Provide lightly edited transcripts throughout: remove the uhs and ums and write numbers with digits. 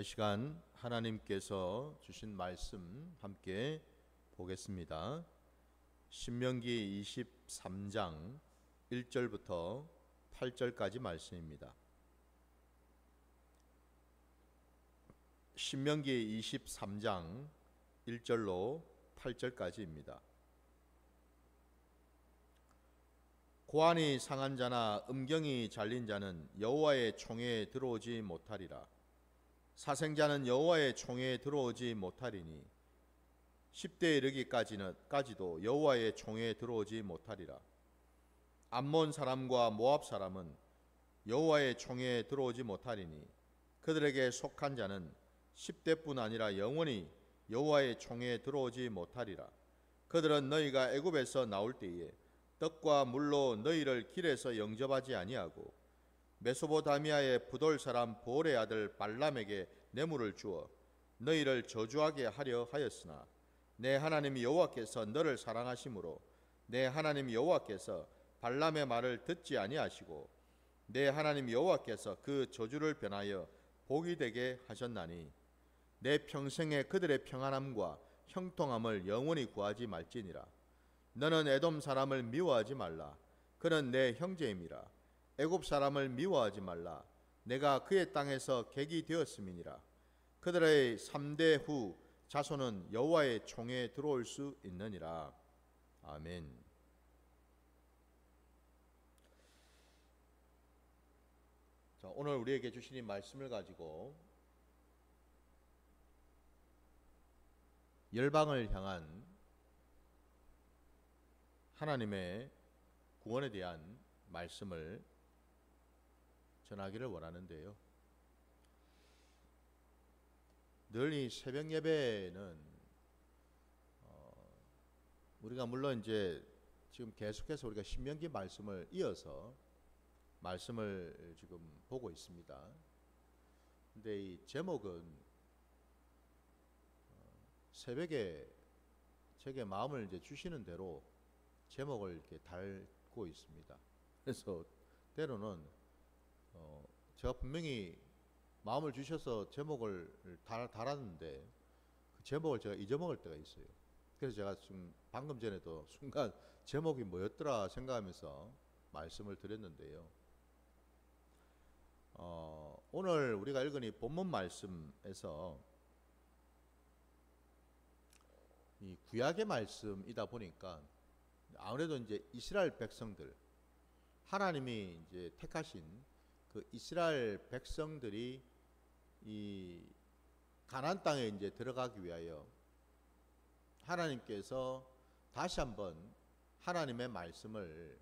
자, 이 시간 하나님께서 주신 말씀 함께 보겠습니다. 신명기 23장 1절부터 8절까지 말씀입니다. 신명기 23장 1절로 8절까지입니다. 고안이 상한 자나 음경이 잘린 자는 여호와의 총회에 들어오지 못하리라. 사생자는 여호와의 총회에 들어오지 못하리니 10대에 이르기까지도 여호와의 총회에 들어오지 못하리라. 암몬 사람과 모압 사람은 여호와의 총회에 들어오지 못하리니 그들에게 속한 자는 10대뿐 아니라 영원히 여호와의 총회에 들어오지 못하리라. 그들은 너희가 애굽에서 나올 때에 떡과 물로 너희를 길에서 영접하지 아니하고 메소포타미아의 부돌 사람 보올의 아들 발람에게 뇌물을 주어 너희를 저주하게 하려 하였으나 내 하나님 여호와께서 너를 사랑하심으로 내 하나님 여호와께서 발람의 말을 듣지 아니하시고 내 하나님 여호와께서 그 저주를 변하여 복이 되게 하셨나니 내 평생에 그들의 평안함과 형통함을 영원히 구하지 말지니라. 너는 에돔 사람을 미워하지 말라. 그는 내 형제임이라. 애굽 사람을 미워하지 말라. 내가 그의 땅에서 객이 되었음이니라. 그들의 3대 후 자손은 여호와의 총회에 들어올 수 있느니라. 아멘. 자, 오늘 우리에게 주신 이 말씀을 가지고 열방을 향한 하나님의 구원에 대한 말씀을 전하기를 원하는데요. 늘 이 새벽 예배는 우리가 물론 이제 지금 계속해서 우리가 신명기 말씀을 이어서 말씀을 지금 보고 있습니다. 근데 이 제목은 새벽에 제게 마음을 이제 주시는 대로 제목을 이렇게 달고 있습니다. 그래서 때로는 제가 분명히 마음을 주셔서 제목을 달았는데 그 제목을 제가 잊어먹을 때가 있어요. 그래서 제가 지금 방금 전에도 순간 제목이 뭐였더라 생각하면서 말씀을 드렸는데요. 오늘 우리가 읽은 이 본문 말씀에서 이 구약의 말씀이다 보니까 아무래도 이제 이스라엘 백성들, 하나님이 이제 택하신 그 이스라엘 백성들이 이 가나안 땅에 이제 들어가기 위하여 하나님께서 다시 한번 하나님의 말씀을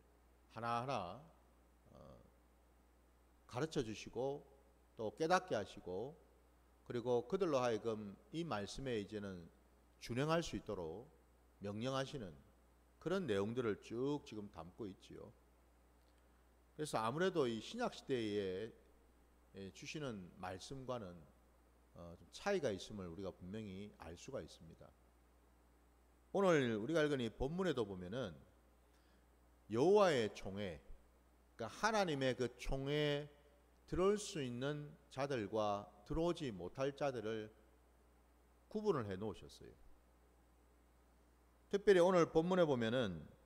하나하나 가르쳐 주시고 또 깨닫게 하시고 그리고 그들로 하여금 이 말씀에 이제는 준행할 수 있도록 명령하시는 그런 내용들을 쭉 지금 담고 있지요. 그래서 아무래도 이 신약 시대에 주시는 말씀과는 좀 차이가 있음을 우리가 분명히 알 수가 있습니다. 오늘 우리가 읽은 이 본문에도 보면은 여호와의 총회, 그러니까 하나님의 그 총회에 들어올 수 있는 자들과 들어오지 못할 자들을 구분을 해 놓으셨어요. 특별히 오늘 본문에 보면은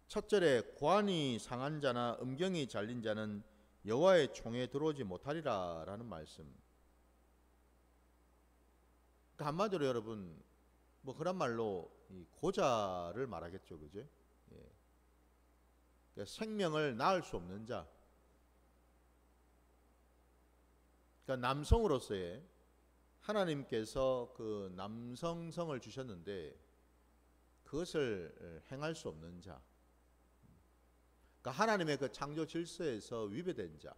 첫 절에 고안이 상한 자나 음경이 잘린 자는 여호와의 총회에 들어오지 못하리라 라는 말씀. 그러니까 한마디로 여러분 뭐 그런 말로 이 고자를 말하겠죠, 그죠? 예. 그러니까 생명을 낳을 수 없는 자. 그러니까 남성으로서의 하나님께서 그 남성성을 주셨는데 그것을 행할 수 없는 자. 그러니까 하나님의 그 창조 질서에서 위배된 자.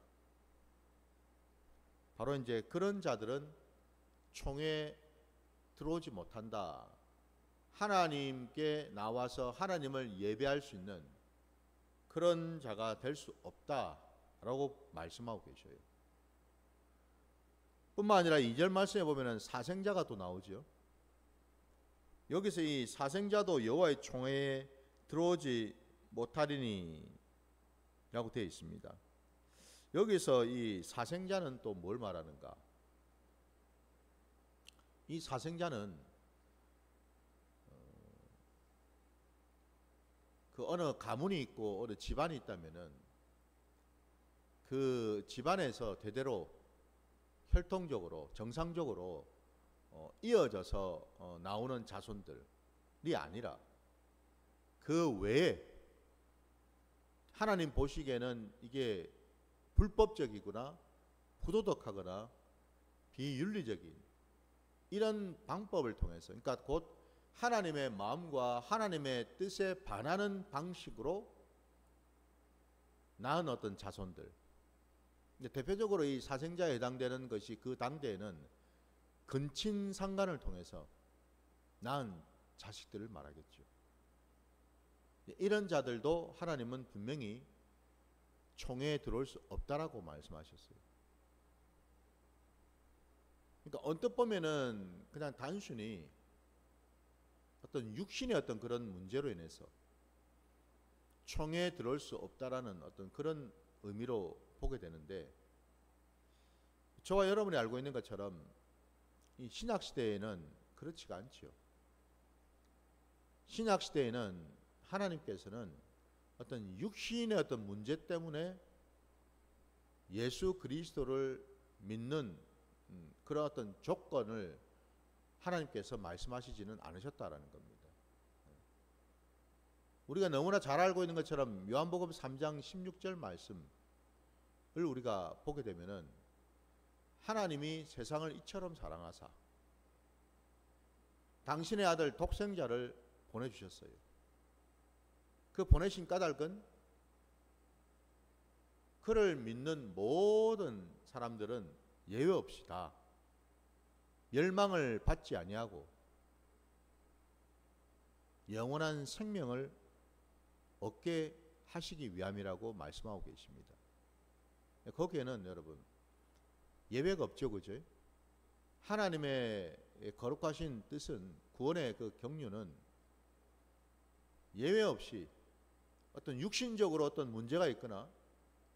바로 이제 그런 자들은 총회에 들어오지 못한다. 하나님께 나와서 하나님을 예배할 수 있는 그런 자가 될 수 없다라고 말씀하고 계셔요. 뿐만 아니라 2절 말씀에 보면은 사생자가 또 나오죠. 여기서 이 사생자도 여호와의 총회에 들어오지 못하리니 라고 되어 있습니다. 여기서 이 사생자는 또 뭘 말하는가? 이 사생자는 그 어느 가문이 있고 어느 집안이 있다면은 그 집안에서 대대로 혈통적으로 정상적으로 이어져서 나오는 자손들이 아니라 그 외에 하나님 보시기에는 이게 불법적이거나 부도덕하거나 비윤리적인 이런 방법을 통해서, 그러니까 곧 하나님의 마음과 하나님의 뜻에 반하는 방식으로 낳은 어떤 자손들. 대표적으로 이 사생자에 해당되는 것이 그 당대에는 근친상간을 통해서 낳은 자식들을 말하겠죠. 이런 자들도 하나님은 분명히 총회에 들어올 수 없다라고 말씀하셨어요. 그러니까 언뜻 보면은 그냥 단순히 어떤 육신의 어떤 그런 문제로 인해서 총회에 들어올 수 없다라는 어떤 그런 의미로 보게 되는데, 저와 여러분이 알고 있는 것처럼 이 신약 시대에는 그렇지가 않죠. 신약 시대에는 하나님께서는 어떤 육신의 어떤 문제 때문에 예수 그리스도를 믿는 그런 어떤 조건을 하나님께서 말씀하시지는 않으셨다라는 겁니다. 우리가 너무나 잘 알고 있는 것처럼 요한복음 3장 16절 말씀을 우리가 보게 되면은 하나님이 세상을 이처럼 사랑하사 당신의 아들 독생자를 보내주셨어요. 그 보내신 까닭은 그를 믿는 모든 사람들은 예외 없이 다 멸망을 받지 아니하고 영원한 생명을 얻게 하시기 위함이라고 말씀하고 계십니다. 거기에는 여러분 예외가 없죠, 그죠? 하나님의 거룩하신 뜻은, 구원의 그 경륜은 예외 없이 어떤 육신적으로 어떤 문제가 있거나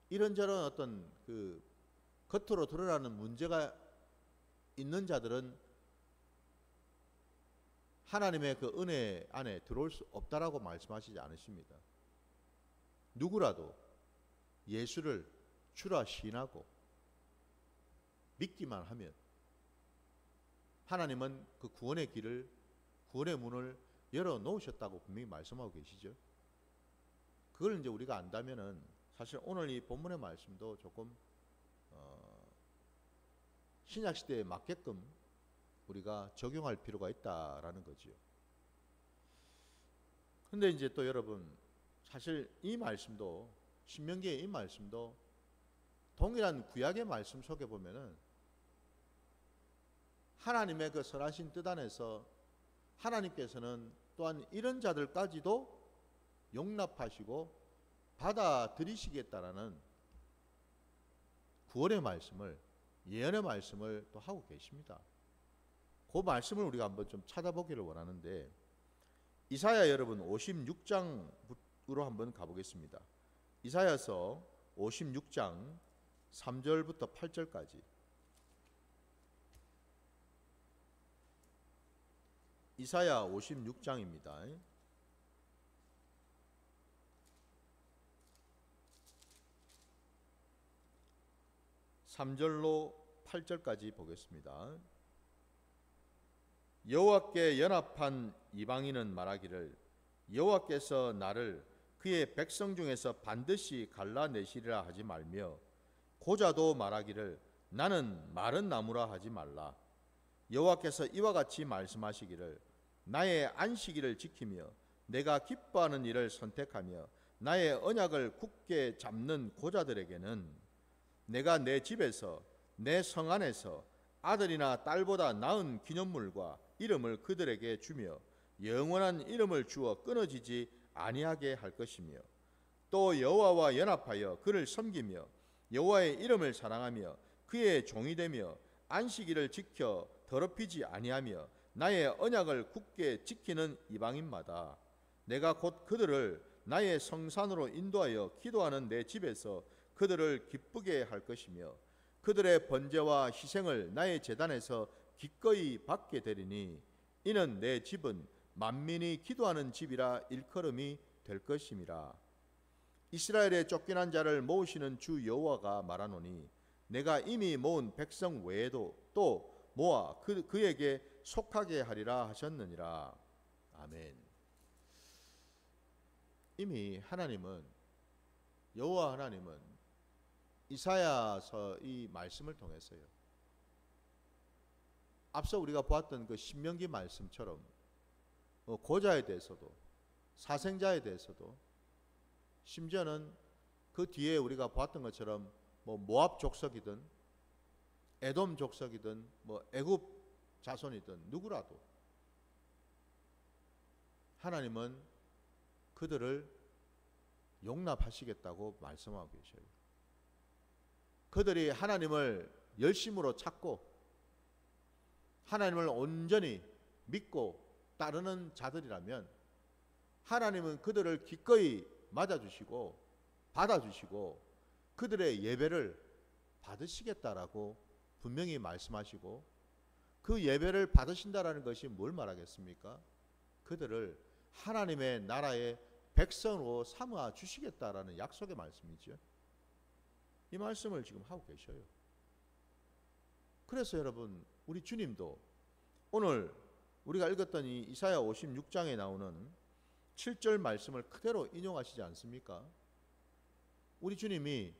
이런저런 어떤 그 겉으로 드러나는 문제가 있는 자들은 하나님의 그 은혜 안에 들어올 수 없다라고 말씀하시지 않으십니다. 누구라도 예수를 주라 시인하고 믿기만 하면 하나님은 그 구원의 길을, 구원의 문을 열어 놓으셨다고 분명히 말씀하고 계시죠. 그걸 이제 우리가 안다면은 사실 오늘 이 본문의 말씀도 조금 신약 시대에 맞게끔 우리가 적용할 필요가 있다라는 거지요. 근데 이제 또 여러분, 사실 이 말씀도, 신명기의 이 말씀도 동일한 구약의 말씀 속에 보면은 하나님의 그 선하신 뜻 안에서 하나님께서는 또한 이런 자들까지도 용납하시고 받아들이시겠다라는 구원의 말씀을, 예언의 말씀을 또 하고 계십니다. 그 말씀을 우리가 한번 좀 찾아보기를 원하는데, 이사야 여러분 56장으로 한번 가보겠습니다. 이사야서 56장 3절부터 8절까지. 이사야 56장입니다. 3절로 8절까지 보겠습니다. 여호와께 연합한 이방인은 말하기를 여호와께서 나를 그의 백성 중에서 반드시 갈라내시리라 하지 말며, 고자도 말하기를 나는 마른 나무라 하지 말라. 여호와께서 이와 같이 말씀하시기를 나의 안식일을 지키며 내가 기뻐하는 일을 선택하며 나의 언약을 굳게 잡는 고자들에게는 내가 내 집에서 내 성 안에서 아들이나 딸보다 나은 기념물과 이름을 그들에게 주며 영원한 이름을 주어 끊어지지 아니하게 할 것이며, 또 여호와와 연합하여 그를 섬기며 여호와의 이름을 사랑하며 그의 종이 되며 안식일을 지켜 더럽히지 아니하며 나의 언약을 굳게 지키는 이방인마다 내가 곧 그들을 나의 성산으로 인도하여 기도하는 내 집에서 그들을 기쁘게 할 것이며, 그들의 번제와 희생을 나의 제단에서 기꺼이 받게 되리니 이는 내 집은 만민이 기도하는 집이라 일컬음이 될 것임이라. 이스라엘의 쫓겨난 자를 모으시는 주 여호와가 말하노니 내가 이미 모은 백성 외에도 또 모아 그에게 속하게 하리라 하셨느니라. 아멘. 이미 하나님은, 여호와 하나님은 이사야서 이 말씀을 통해서요, 앞서 우리가 보았던 그 신명기 말씀처럼 고자에 대해서도 사생자에 대해서도, 심지어는 그 뒤에 우리가 보았던 것처럼 모압 족속이든 에돔 족속이든 애굽 자손이든 누구라도 하나님은 그들을 용납하시겠다고 말씀하고 계셔요. 그들이 하나님을 열심으로 찾고 하나님을 온전히 믿고 따르는 자들이라면 하나님은 그들을 기꺼이 맞아주시고 받아주시고 그들의 예배를 받으시겠다라고 분명히 말씀하시고, 그 예배를 받으신다라는 것이 뭘 말하겠습니까? 그들을 하나님의 나라의 백성으로 삼아 주시겠다라는 약속의 말씀이죠. 이 말씀을 지금 하고 계셔요. 그래서 여러분, 우리 주님도 오늘 우리가 읽었던 이 이사야 56장에 나오는 7절 말씀을 그대로 인용하시지 않습니까? 우리 주님이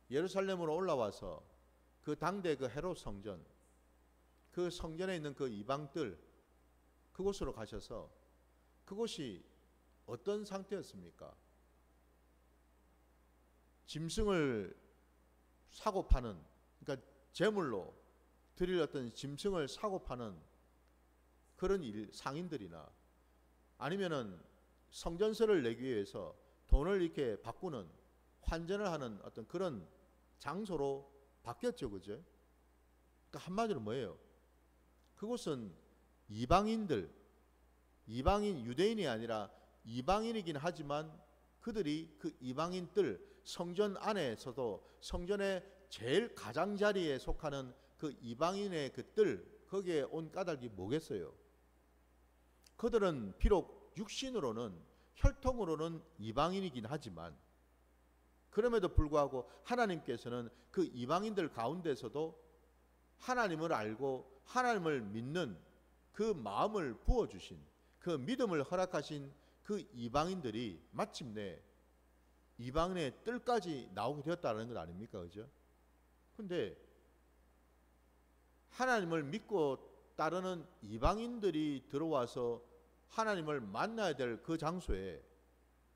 예루살렘으로 올라와서 그 당대 그 헤롯 성전, 그 성전에 있는 그 이방들 그곳으로 가셔서 그곳이 어떤 상태였습니까? 짐승을 사고 파는, 그러니까 제물로 드릴 어떤 짐승을 사고 파는 그런 상인들이나 아니면은 성전세를 내기 위해서 돈을 이렇게 바꾸는, 환전을 하는 어떤 그런 장소로 바뀌었죠, 그죠? 그러니까 한마디로 뭐예요? 그곳은 이방인들, 이방인 유대인이 아니라 이방인이긴 하지만 그들이 그 이방인들, 성전 안에서도 성전의 제일 가장자리에 속하는 그 이방인의 그 뜰, 거기에 온 까닭이 뭐겠어요? 그들은 비록 육신으로는, 혈통으로는 이방인이긴 하지만 그럼에도 불구하고 하나님께서는 그 이방인들 가운데서도 하나님을 알고 하나님을 믿는 그 마음을 부어주신, 그 믿음을 허락하신 그 이방인들이 마침내 이방인의 뜰까지 나오게 되었다는 것 아닙니까? 그죠? 근데 하나님을 믿고 따르는 이방인들이 들어와서 하나님을 만나야 될 그 장소에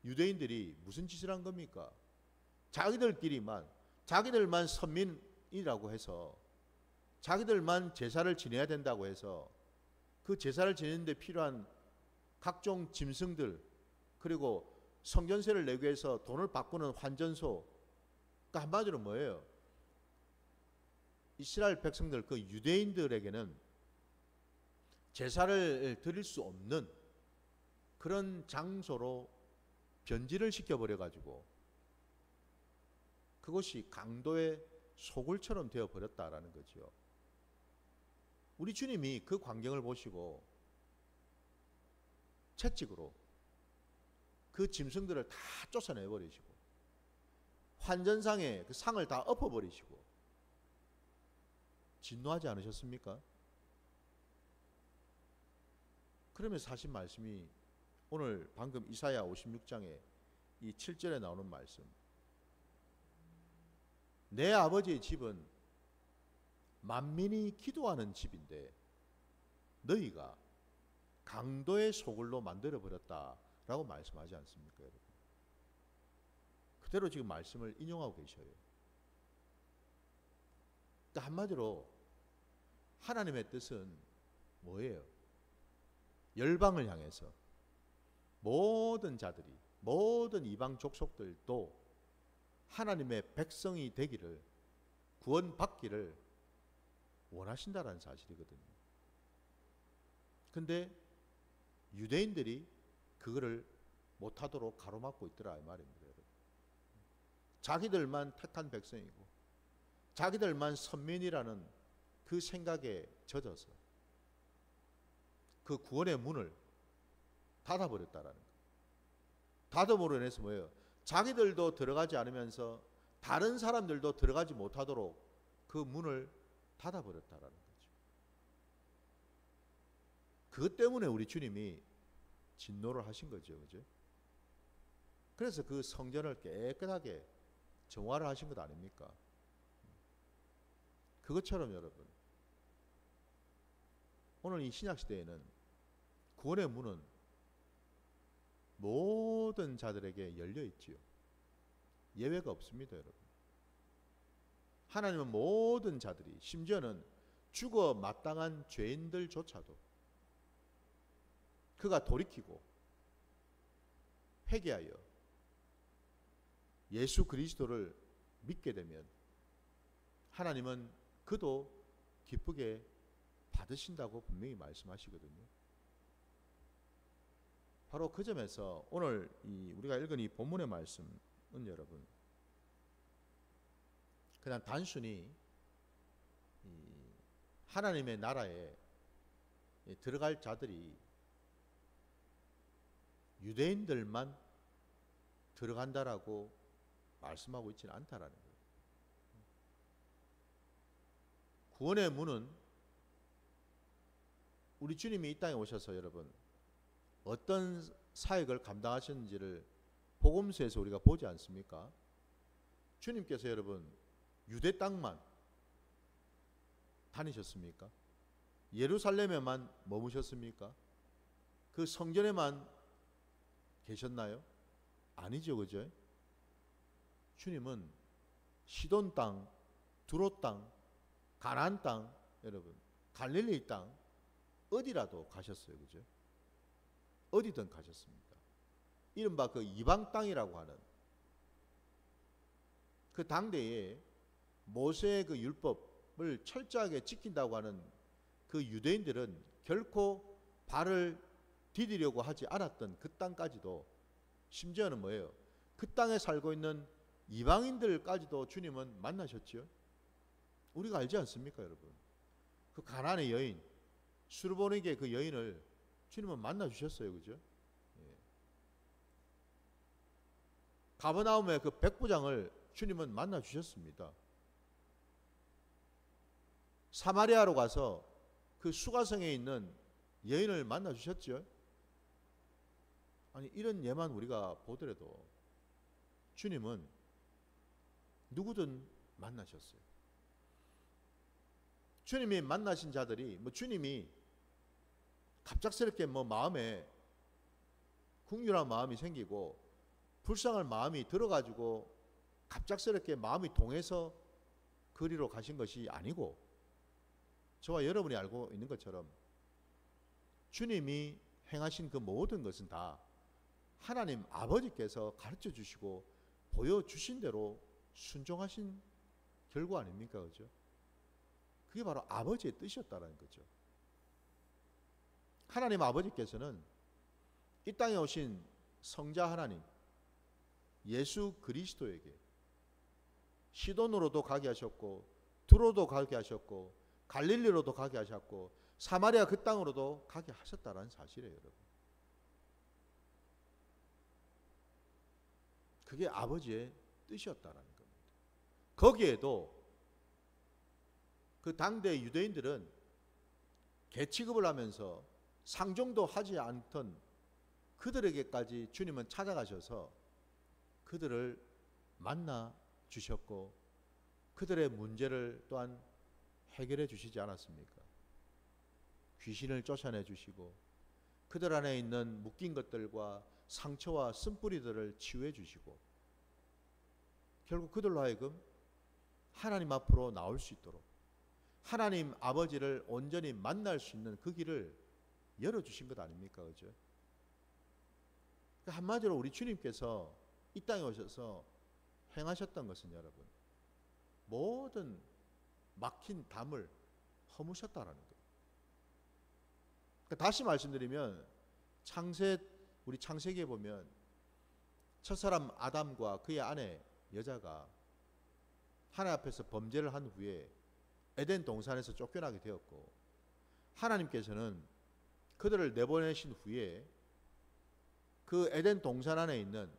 유대인들이 무슨 짓을 한 겁니까? 자기들만 선민이라고 해서, 자기들만 제사를 지내야 된다고 해서 그 제사를 지내는 데 필요한 각종 짐승들, 그리고 성전세를 내기 위해서 돈을 바꾸는 환전소, 그러니까 한마디로 뭐예요? 이스라엘 백성들, 그 유대인들에게는 제사를 드릴 수 없는 그런 장소로 변질을 시켜버려가지고 그것이 강도의 소굴처럼 되어버렸다라는 거죠. 우리 주님이 그 광경을 보시고 채찍으로 그 짐승들을 다 쫓아내버리시고 환전상에 그 상을 다 엎어버리시고 진노하지 않으셨습니까? 그러면서 하신 말씀이 오늘 방금 이사야 56장에 이 7절에 나오는 말씀, 내 아버지의 집은 만민이 기도하는 집인데 너희가 강도의 소굴로 만들어버렸다라고 말씀하지 않습니까, 여러분? 그대로 지금 말씀을 인용하고 계셔요. 그러니까 한마디로 하나님의 뜻은 뭐예요? 열방을 향해서 모든 자들이, 모든 이방 족속들도 하나님의 백성이 되기를, 구원받기를 원하신다라는 사실이거든요. 근데 유대인들이 그거를 못하도록 가로막고 있더라 이 말입니다, 여러분. 자기들만 택한 백성이고 자기들만 선민이라는 그 생각에 젖어서 그 구원의 문을 닫아버렸다라는 거예요. 닫아버려 인해서 뭐예요? 자기들도 들어가지 않으면서 다른 사람들도 들어가지 못하도록 그 문을 닫아버렸다라는 거죠. 그것 때문에 우리 주님이 진노를 하신 거죠. 그죠? 그래서 그 성전을 깨끗하게 정화를 하신 것 아닙니까? 그것처럼 여러분, 오늘 이 신약시대에는 구원의 문은 모든 자들에게 열려 있지요. 예외가 없습니다, 여러분. 하나님은 모든 자들이, 심지어는 죽어 마땅한 죄인들조차도 그가 돌이키고 회개하여 예수 그리스도를 믿게 되면 하나님은 그도 기쁘게 받으신다고 분명히 말씀하시거든요. 바로 그 점에서 오늘 우리가 읽은 이 본문의 말씀은 여러분, 그냥 단순히 하나님의 나라에 들어갈 자들이 유대인들만 들어간다라고 말씀하고 있지는 않다라는 거예요. 구원의 문은 우리 주님이 이 땅에 오셔서 여러분 어떤 사역을 감당하셨는지를 복음서에서 우리가 보지 않습니까? 주님께서 여러분 유대 땅만 다니셨습니까? 예루살렘에만 머무셨습니까? 그 성전에만 계셨나요? 아니죠, 그죠? 주님은 시돈 땅, 두로 땅, 가나안 땅, 여러분 갈릴리 땅 어디라도 가셨어요, 그죠? 어디든 가셨습니다. 이른바 그 이방 땅이라고 하는 그 당대에 모세의 그 율법을 철저하게 지킨다고 하는 그 유대인들은 결코 발을 디디려고 하지 않았던 그 땅까지도, 심지어는 뭐예요? 그 땅에 살고 있는 이방인들까지도 주님은 만나셨죠. 우리가 알지 않습니까, 여러분? 그 가나안의 여인, 수르보니게 그 여인을 주님은 만나 주셨어요, 그죠? 예. 가버나움의 그 백부장을 주님은 만나 주셨습니다. 사마리아로 가서 그 수가성에 있는 여인을 만나 주셨죠. 아니 이런 예만 우리가 보더라도 주님은 누구든 만나셨어요. 주님이 만나신 자들이 주님이 갑작스럽게 마음에 긍휼한 마음이 생기고 불쌍한 마음이 들어가지고 갑작스럽게 마음이 동해서 그리로 가신 것이 아니고, 저와 여러분이 알고 있는 것처럼 주님이 행하신 그 모든 것은 다 하나님 아버지께서 가르쳐 주시고 보여주신 대로 순종하신 결과 아닙니까? 그죠? 그게 바로 아버지의 뜻이었다는 거죠. 하나님 아버지께서는 이 땅에 오신 성자 하나님 예수 그리스도에게 시돈으로도 가게 하셨고 두로도 가게 하셨고 갈릴리로도 가게 하셨고 사마리아 그 땅으로도 가게 하셨다는 사실이에요, 여러분. 그게 아버지의 뜻이었다는 겁니다. 거기에도 그 당대 유대인들은 개취급을 하면서 상종도 하지 않던 그들에게까지 주님은 찾아가셔서 그들을 만나 주셨고 그들의 문제를 또한 해결해 주시지 않았습니까? 귀신을 쫓아내 주시고 그들 안에 있는 묶인 것들과 상처와 쓴뿌리들을 치유해 주시고 결국 그들로 하여금 하나님 앞으로 나올 수 있도록 하나님 아버지를 온전히 만날 수 있는 그 길을 열어주신 것 아닙니까? 그죠? 한마디로 우리 주님께서 이 땅에 오셔서 행하셨던 것은 여러분 모든 막힌 담을 허무셨다라는 거예요. 다시 말씀드리면 우리 창세기에 보면 첫사람 아담과 그의 아내 여자가 하나님 앞에서 범죄를 한 후에 에덴 동산에서 쫓겨나게 되었고, 하나님께서는 그들을 내보내신 후에 그 에덴 동산 안에 있는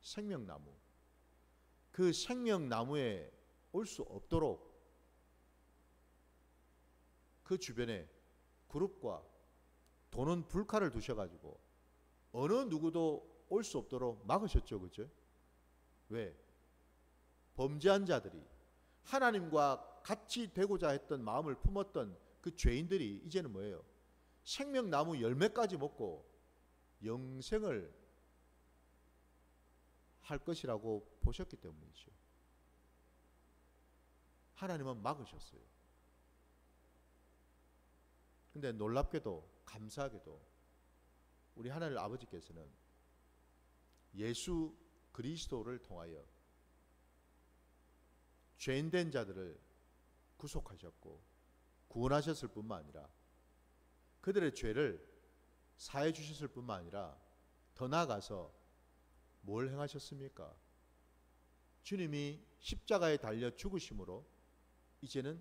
생명나무, 그 생명나무에 올 수 없도록 그 주변에 그룹과 도는 불칼을 두셔가지고 어느 누구도 올 수 없도록 막으셨죠. 그죠? 왜? 범죄한 자들이, 하나님과 같이 되고자 했던 마음을 품었던 그 죄인들이 이제는 뭐예요? 생명나무 열매까지 먹고 영생을 할 것이라고 보셨기 때문이죠. 하나님은 막으셨어요. 근데 놀랍게도 감사하게도 우리 하나님 아버지께서는 예수 그리스도를 통하여 죄인된 자들을 구속하셨고 구원하셨을 뿐만 아니라 그들의 죄를 사해 주셨을 뿐만 아니라 더 나아가서 뭘 행하셨습니까? 주님이 십자가에 달려 죽으심으로 이제는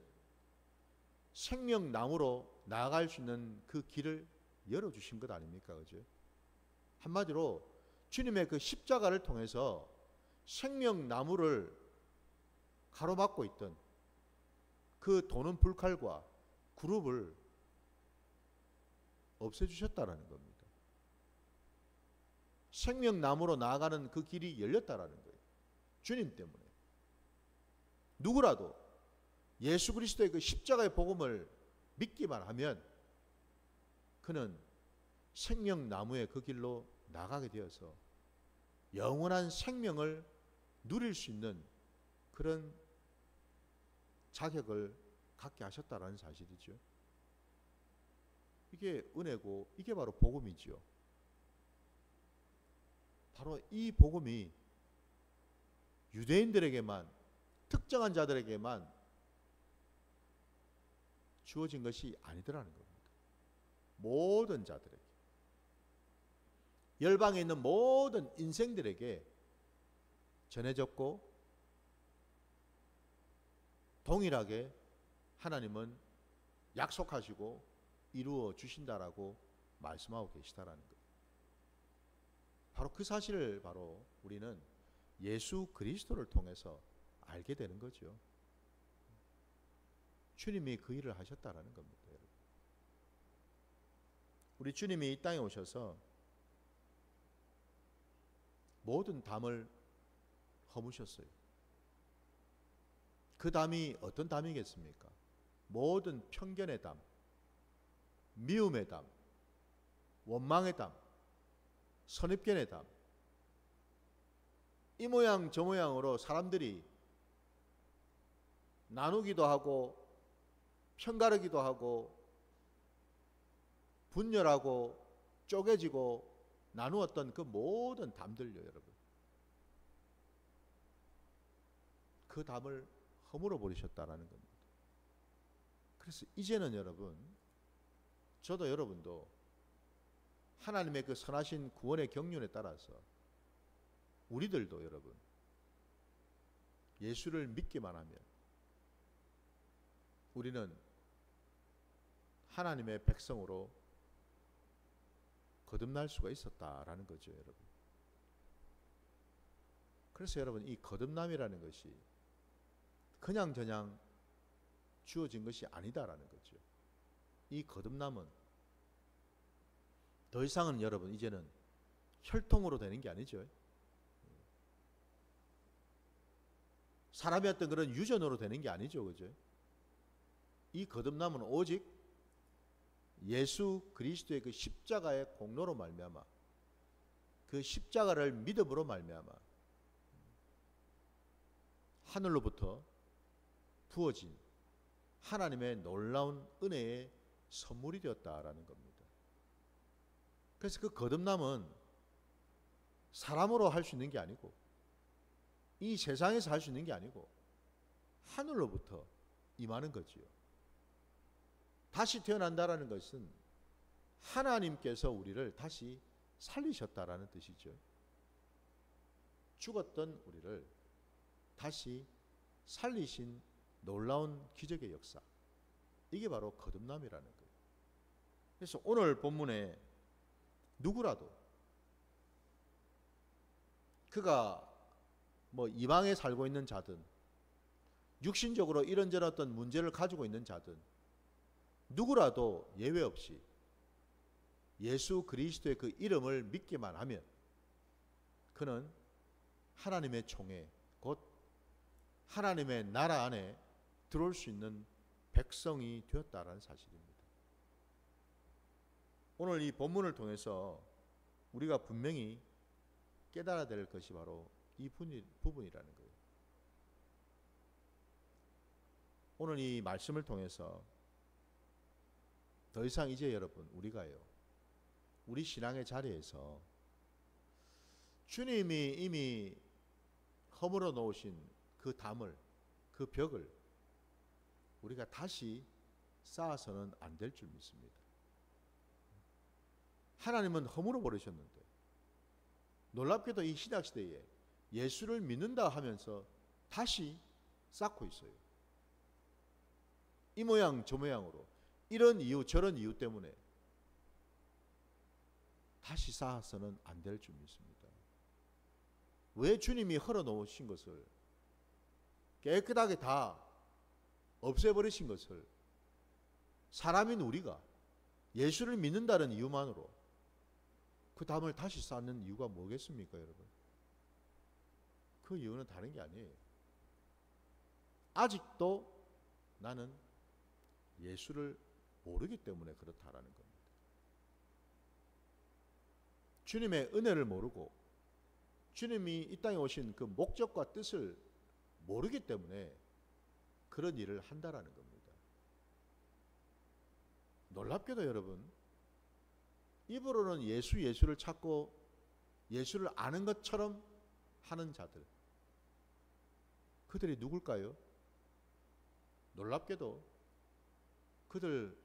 생명나무로 나아갈 수 있는 그 길을 열어주신 것 아닙니까? 그죠? 한마디로 주님의 그 십자가를 통해서 생명나무를 가로막고 있던 그 도는 불칼과 그룹을 없애주셨다라는 겁니다. 생명나무로 나아가는 그 길이 열렸다라는 거예요. 주님 때문에. 누구라도 예수 그리스도의 그 십자가의 복음을 믿기만 하면 그는 생명나무의 그 길로 나가게 되어서 영원한 생명을 누릴 수 있는 그런 자격을 갖게 하셨다라는 사실이죠. 이게 은혜고 이게 바로 복음이지요. 바로 이 복음이 유대인들에게만, 특정한 자들에게만 주어진 것이 아니더라는 겁니다. 모든 자들에게, 열방에 있는 모든 인생들에게 전해졌고 동일하게 하나님은 약속하시고 이루어 주신다라고 말씀하고 계시다라는 거예요. 바로 그 사실을 바로 우리는 예수 그리스도를 통해서 알게 되는 거죠. 주님이 그 일을 하셨다라는 겁니다. 여러분. 우리 주님이 이 땅에 오셔서 모든 담을 허무셨어요. 그 담이 어떤 담이겠습니까? 모든 편견의 담, 미움의 담, 원망의 담, 선입견의 담, 이 모양 저 모양으로 사람들이 나누기도 하고 편가르기도 하고 분열하고 쪼개지고 나누었던 그 모든 담들요, 여러분. 그 담을 허물어 버리셨다라는 겁니다. 그래서 이제는 여러분, 저도 여러분도 하나님의 그 선하신 구원의 경륜에 따라서 우리들도 여러분 예수를 믿기만 하면 우리는 하나님의 백성으로 거듭날 수가 있었다라는 거죠, 여러분. 그래서 여러분, 이 거듭남이라는 것이 그냥 주어진 것이 아니다라는 거죠. 이 거듭남은 더 이상은 여러분 이제는 혈통으로 되는 게 아니죠. 사람이 어떤 그런 유전으로 되는 게 아니죠, 그죠? 이 거듭남은 오직 예수 그리스도의 그 십자가의 공로로 말미암아, 그 십자가를 믿음으로 말미암아 하늘로부터 부어진 하나님의 놀라운 은혜의 선물이 되었다라는 겁니다. 그래서 그 거듭남은 사람으로 할 수 있는 게 아니고 이 세상에서 할 수 있는 게 아니고 하늘로부터 임하는 거지요. 다시 태어난다라는 것은 하나님께서 우리를 다시 살리셨다라는 뜻이죠. 죽었던 우리를 다시 살리신 놀라운 기적의 역사. 이게 바로 거듭남이라는 거예요. 그래서 오늘 본문에 누구라도 그가 뭐 이방에 살고 있는 자든 육신적으로 이런저런 어떤 문제를 가지고 있는 자든 누구라도 예외 없이 예수 그리스도의 그 이름을 믿기만 하면 그는 하나님의 총회, 곧 하나님의 나라 안에 들어올 수 있는 백성이 되었다라는 사실입니다. 오늘 이 본문을 통해서 우리가 분명히 깨달아야 될 것이 바로 이 부분이라는 거예요. 오늘 이 말씀을 통해서 더 이상 이제 여러분 우리가요, 우리 신앙의 자리에서 주님이 이미 허물어 놓으신 그 담을, 그 벽을 우리가 다시 쌓아서는 안 될 줄 믿습니다. 하나님은 허물어 버리셨는데 놀랍게도 이 신약시대에 예수를 믿는다 하면서 다시 쌓고 있어요. 이 모양 저 모양으로 이런 이유 저런 이유 때문에 다시 쌓아서는 안 될 줄 믿습니다. 왜 주님이 헐어놓으신 것을 깨끗하게 다 없애버리신 것을 사람인 우리가 예수를 믿는다는 이유만으로 그 담을 다시 쌓는 이유가 뭐겠습니까, 여러분? 그 이유는 다른 게 아니에요. 아직도 나는 예수를 모르기 때문에 그렇다라는 겁니다. 주님의 은혜를 모르고 주님이 이 땅에 오신 그 목적과 뜻을 모르기 때문에 그런 일을 한다라는 겁니다. 놀랍게도 여러분, 입으로는 예수를 찾고 예수를 아는 것처럼 하는 자들, 그들이 누굴까요? 놀랍게도 그들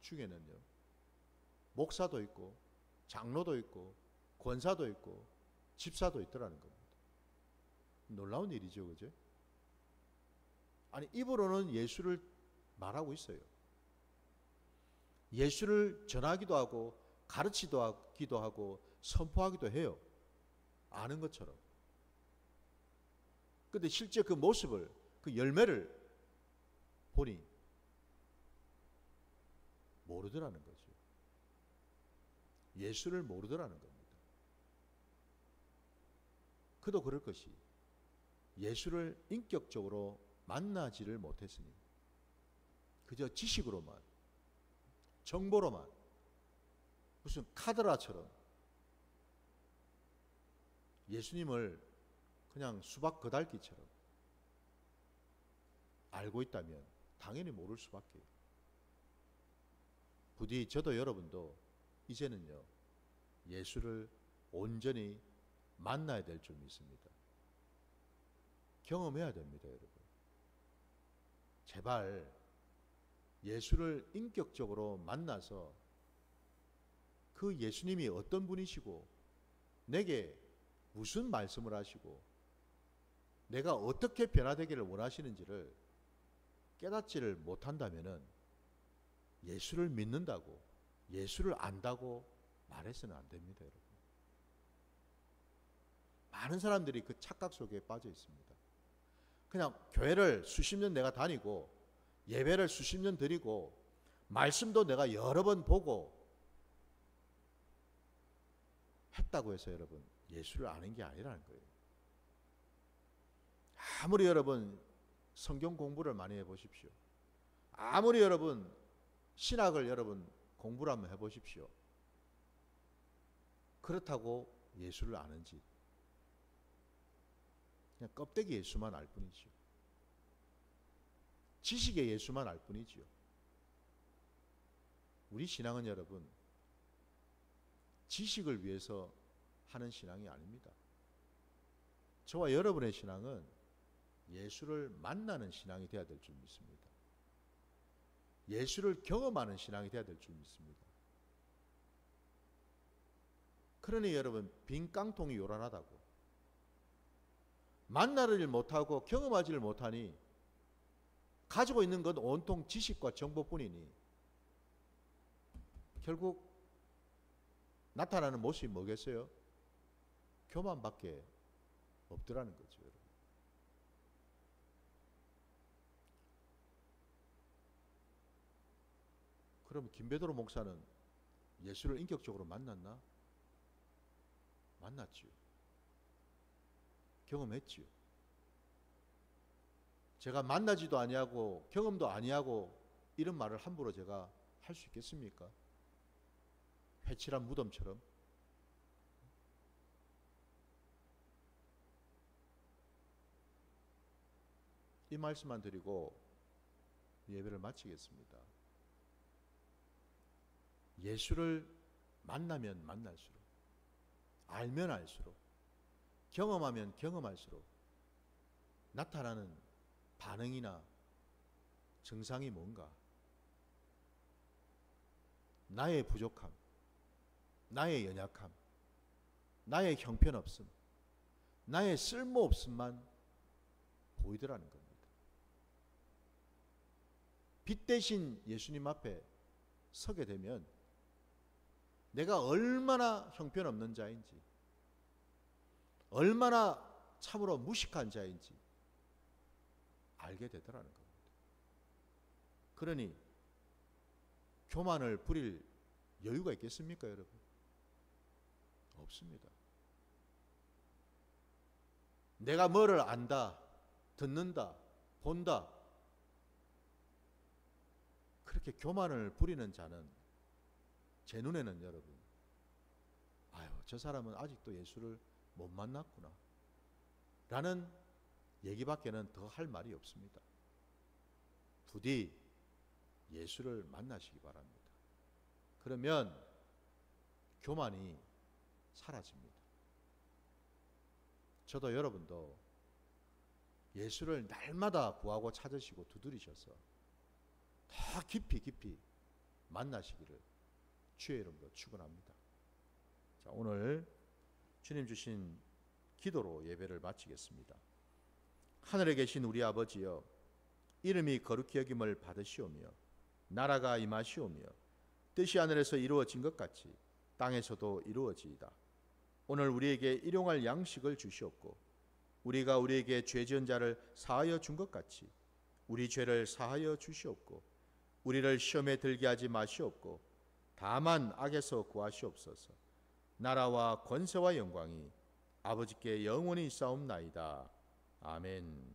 중에는요, 목사도 있고 장로도 있고 권사도 있고 집사도 있더라는 겁니다. 놀라운 일이죠, 그죠? 아니, 입으로는 예수를 말하고 있어요. 예수를 전하기도 하고 가르치기도 하고 선포하기도 해요. 아는 것처럼. 근데 실제 그 모습을, 그 열매를 보니 모르더라는 거죠. 예수를 모르더라는 겁니다. 그도 그럴 것이 예수를 인격적으로 만나지를 못했으니 그저 지식으로만, 정보로만, 무슨 카드라처럼 예수님을 그냥 수박 거달기처럼 알고 있다면 당연히 모를 수밖에. 부디 저도 여러분도 이제는요, 예수를 온전히 만나야 될 줄 믿습니다. 경험해야 됩니다, 여러분. 제발 예수를 인격적으로 만나서 그 예수님이 어떤 분이시고 내게 무슨 말씀을 하시고 내가 어떻게 변화되기를 원하시는지를 깨닫지를 못한다면은 예수를 믿는다고, 예수를 안다고 말해서는 안 됩니다, 여러분. 많은 사람들이 그 착각 속에 빠져 있습니다. 그냥 교회를 수십 년 내가 다니고 예배를 수십 년 드리고 말씀도 내가 여러 번 보고 했다고 해서 여러분 예수를 아는 게 아니라는 거예요. 아무리 여러분 성경 공부를 많이 해보십시오. 아무리 여러분 신학을 여러분 공부를 한번 해보십시오. 그렇다고 예수를 아는지 그냥 껍데기 예수만 알 뿐이지요. 지식의 예수만 알 뿐이지요. 우리 신앙은 여러분 지식을 위해서 하는 신앙이 아닙니다. 저와 여러분의 신앙은 예수를 만나는 신앙이 되어야 될 줄 믿습니다. 예수를 경험하는 신앙이 되어야 될 줄 믿습니다. 그러니 여러분 빈 깡통이 요란하다고, 만나를 못하고 경험하지를 못하니 가지고 있는 건 온통 지식과 정보뿐이니 결국 나타나는 모습이 뭐겠어요? 교만밖에 없더라는 거죠. 여러분. 그럼 김베드로 목사는 예수를 인격적으로 만났나? 만났지요. 경험했지요. 제가 만나지도 아니하고 경험도 아니하고 이런 말을 함부로 제가 할 수 있겠습니까? 회칠한 무덤처럼. 이 말씀만 드리고 예배를 마치겠습니다. 예수를 만나면 만날수록, 알면 알수록, 경험하면 경험할수록 나타나는 반응이나 증상이 뭔가? 나의 부족함, 나의 연약함, 나의 형편없음, 나의 쓸모없음만 보이더라는 겁니다. 빛 대신 예수님 앞에 서게 되면 내가 얼마나 형편없는 자인지, 얼마나 참으로 무식한 자인지 알게 되더라는 겁니다. 그러니 교만을 부릴 여유가 있겠습니까, 여러분? 없습니다. 내가 뭐를 안다, 듣는다, 본다, 그렇게 교만을 부리는 자는 제 눈에는 여러분, 아유, 저 사람은 아직도 예수를 못 만났구나 라는 얘기밖에는 더 할 말이 없습니다. 부디 예수를 만나시기 바랍니다. 그러면 교만이 사라집니다. 저도 여러분도 예수를 날마다 구하고 찾으시고 두드리셔서 더 깊이 깊이 만나시기를 주의 이름으로 축원합니다. 자, 오늘 주님 주신 기도로 예배를 마치겠습니다. 하늘에 계신 우리 아버지여, 이름이 거룩히 여김을 받으시오며 나라가 임하시오며 뜻이 하늘에서 이루어진 것 같이 땅에서도 이루어지이다. 오늘 우리에게 일용할 양식을 주시옵고 우리가 우리에게 죄 지은 자를 사하여 준 것 같이 우리 죄를 사하여 주시옵고 우리를 시험에 들게 하지 마시옵고 다만 악에서 구하시옵소서. 나라와 권세와 영광이 아버지께 영원히 있사옵나이다. 아멘.